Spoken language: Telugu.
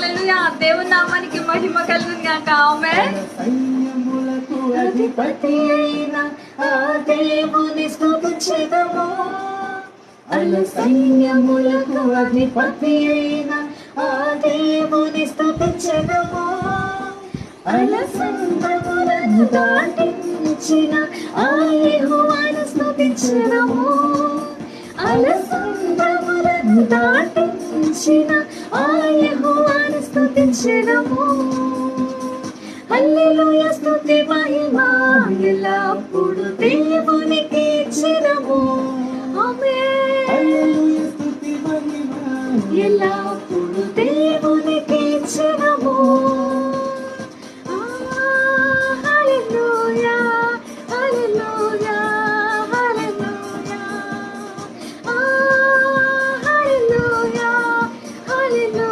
హల్లెలూయా. దేవుని నామానికి మహిమ కలుగును గాక. ఆమేన్. సైన్యములకు అధిపతి అయిన ఆ దేవుని స్తుతించెదము. అల సైన్యములకు అధిపతి అయిన ఆ దేవుని స్తుతించెదము. అలసంద్రములను దాటించిన ఆ యెహోవాను స్తుతించెదము. అలసంద్రములను దాటించిన ఆ యెహోవాను స్తుతించెదము. హల్లెలూయా స్తుతి మహిమ ఎల్లప్పుడు దేవునికి ఇచ్చెదము. ఆమేన్. హల్లెలూయా స్తుతి మహిమ ఎల్లప్పుడు